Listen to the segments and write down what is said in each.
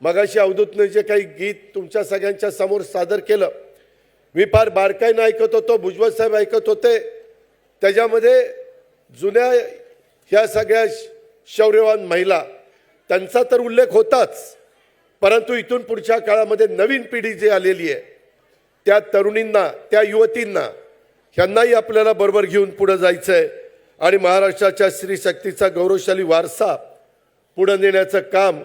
मगाशी अवधूतने जे काही गीत तुमच्या सगळ्यांच्या समोर सादर केलं, मी फार बारकाईनं ऐकत होतो, भुजबळ साहेब ऐकत होते. त्याच्यामध्ये जुन्या ह्या सगळ्या शौर्यवान महिला त्यांचा तर उल्लेख होताच, परंतु इथून पुढच्या काळामध्ये नवीन पिढी जी आलेली आहे त्या तरुणींना, त्या युवतींना, ह्यांनाही आपल्याला बरोबर घेऊन पुढे जायचं आहे आणि महाराष्ट्राच्या स्त्री शक्तीचा गौरवशाली वारसा पुढे नेण्याचं काम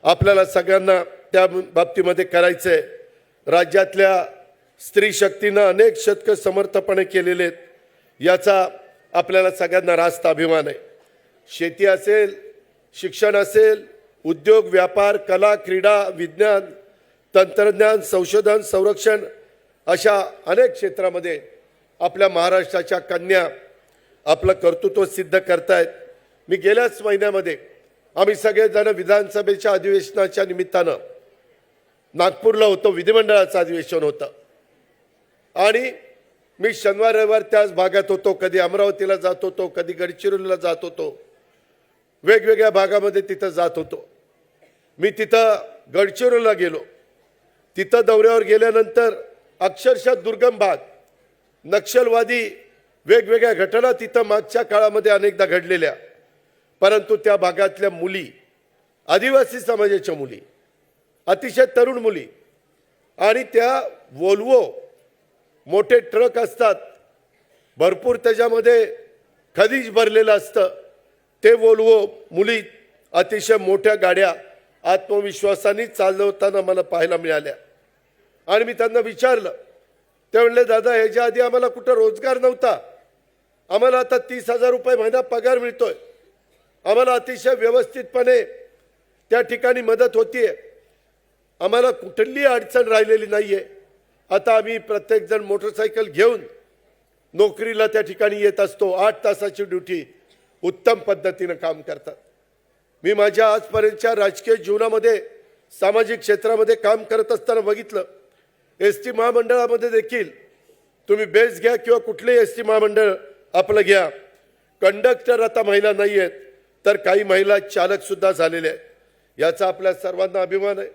आपल्याला सगळ्यांना त्या बाबतीमध्ये करायचं आहे. राज्यातल्या स्त्री शक्तीनं अनेक शतकं समर्थपणे केलेले आहेत, याचा आपल्याला सगळ्यांना रास्त अभिमान आहे. शेती असेल, शिक्षण असेल, उद्योग, व्यापार, कला, क्रीडा, विज्ञान, तंत्रज्ञान, संशोधन, संरक्षण अशा अनेक क्षेत्रामध्ये आपल्या महाराष्ट्राच्या कन्या आपलं कर्तृत्व सिद्ध करतायत. मी गेल्याच महिन्यामध्ये आम्ही सगळेजण विधानसभेच्या अधिवेशनाच्या निमित्तानं नागपूरला होतो, विधिमंडळाचं अधिवेशन होतं आणि मी शनिवार रविवार त्याच भागात होतो. कधी अमरावतीला जात होतो, कधी गडचिरोलीला जात होतो, वेगवेगळ्या भागामध्ये तिथं जात होतो. मी तिथं गडचिरोलीला गेलो. तिथं दौऱ्यावर गेल्यानंतर अक्षरशः दुर्गम भाग, नक्षलवादी वेगवेगळ्या घटना तिथं मागच्या काळामध्ये अनेकदा घडलेल्या, परंतु त्या भागातल्या मुली, आदिवासी समाजाच्या मुली, अतिशय तरुण मुली, आणि त्या वोल्वो मोठे ट्रक असतात, भरपूर त्याच्यामध्ये खनिज भरलेलं असतं, ते वोल्वो मुली अतिशय मोठ्या गाड्या आत्मविश्वासाने चालवताना मला पाहायला मिळाल्या. आणि मी त्यांना विचारलं, ते म्हणले, दादा ह्याच्या आधी आम्हाला कुठं रोजगार नव्हता, आम्हाला आता 30,000 रुपये महिना पगार मिळतोय, आम्हाला अतिशय व्यवस्थितपणे त्या ठिकाणी मदत होतीये, आम्हाला कुठलीही अडचण राहिलेली नाहीये. आता आम्ही प्रत्येकजण मोटरसायकल घेऊन नोकरीला त्या ठिकाणी येत असतो. 8 तासाची ड्युटी उत्तम पद्धतीनं काम करतात. मी माझ्या आजपर्यंतच्या राजकीय जीवनामध्ये, सामाजिक क्षेत्रामध्ये काम करत असताना बघितलं, एस टी महामंडळामध्ये देखील तुम्ही बेस घ्या किंवा कुठलेही एस टी महामंडळ आपलं घ्या, कंडक्टर आता महिला नाही आहेत, तर काही महिला चालक सुद्धा झालेले आहेत. याचा आपल्या सर्वांना अभिमान आहे.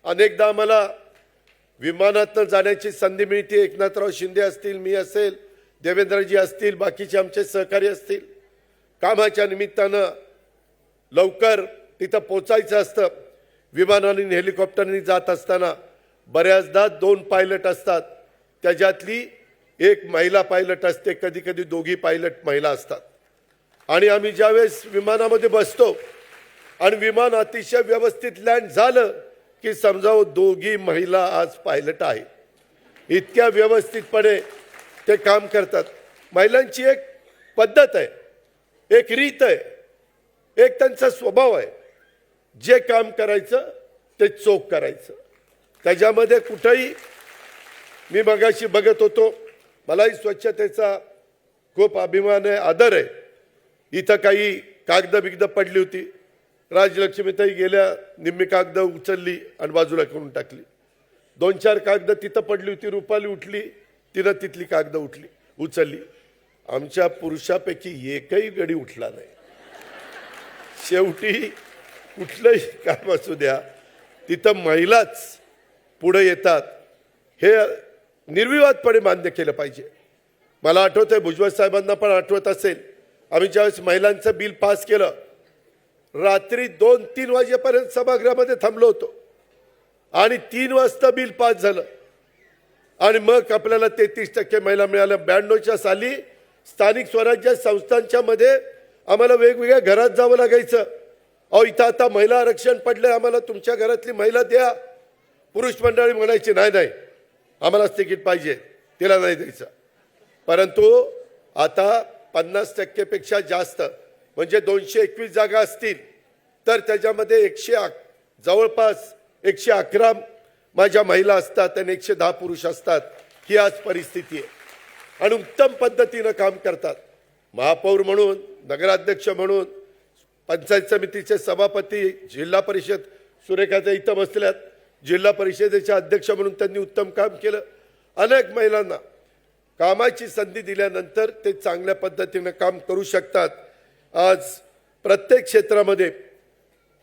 अनेकदा आम्हाला विमानातनं जाण्याची संधी मिळते. एकनाथराव शिंदे असतील, मी असेल, देवेंद्रजी असतील, बाकीचे आमचे सहकारी असतील, कामाच्या निमित्तानं लवकर तिथं पोचायचं असतं. विमानाने हेलिकॉप्टरने जात असताना बऱ्याचदा 2 पायलट असतात, त्याच्यातली एक महिला पायलट असते, कधी कधी दोघी पायलट महिला असतात. आणि आम्ही ज्यावेळेस विमानामध्ये बसतो आणि विमान अतिशय व्यवस्थित लँड झालं की समजावं दोघी महिला आज पायलट आहे. इतक्या व्यवस्थितपणे ते काम करतात. महिलांची एक पद्धत आहे, एक रीत आहे, एक त्यांचा स्वभाव आहे. जे काम करायचं ते चोख करायचं, त्याच्यामध्ये कुठेही. मी मगाशी बघत होतो, मलाही स्वच्छतेचा खूप अभिमान आहे, आदर आहे. इथं काही कागद बिगद पडली होती, राजलक्ष्मीताई गेल्या, निम्मी कागद उचलली आणि बाजूला करून टाकली. 2-4 कागद तिथं पडली होती, रुपाली उठली, तिनं तिथली कागद उचलली. आमच्या पुरुषापैकी एकही गडी उठला नाही. शेवटी कुठलंही काम असू द्या, तिथं महिलाच पुढे येतात, हे निर्विवादपणे मान्य केलं पाहिजे. मला आठवतंय, भुजबळ साहेबांना पण आठवत असेल, आम्ही ज्यावेळेस महिलांचं बिल पास केलं, रात्री 2-3 वाजेपर्यंत सभागृहामध्ये थांबलो होतो आणि 3 वाजता बिल पास झालं. आणि मग आपल्याला 33% महिला मिळाल्या. 92च्या साली स्थानिक स्वराज्य संस्थांच्या मध्ये आम्हाला वेगवेगळ्या घरात जावं लागायचं. अहो इथं आता महिला आरक्षण पडले, आम्हाला तुमच्या घरातली महिला द्या. पुरुष मंडळी म्हणायची नाही नाही आम्हालाच तिकीट पाहिजे, तिला नाही द्यायचं. परंतु आता 50% पेक्षा जास्त, म्हणजे 221 जागा असतील तर त्याच्यामध्ये जवळपास 111 माझ्या महिला असतात आणि 110 पुरुष असतात. ही आज परिस्थिती आहे आणि उत्तम पद्धतीनं काम करतात. महापौर म्हणून, नगराध्यक्ष म्हणून, पंचायत समितीचे सभापती, जिल्हा परिषद, सुरेखाताई इथं बसल्यात, जिल्हा परिषदेचे अध्यक्ष म्हणून त्यांनी उत्तम काम केलं. अनेक महिलांना कामाची संधी दिल्यानंतर ते चांगल्या पद्धतीने काम करू शकतात. आज प्रत्येक क्षेत्रामध्ये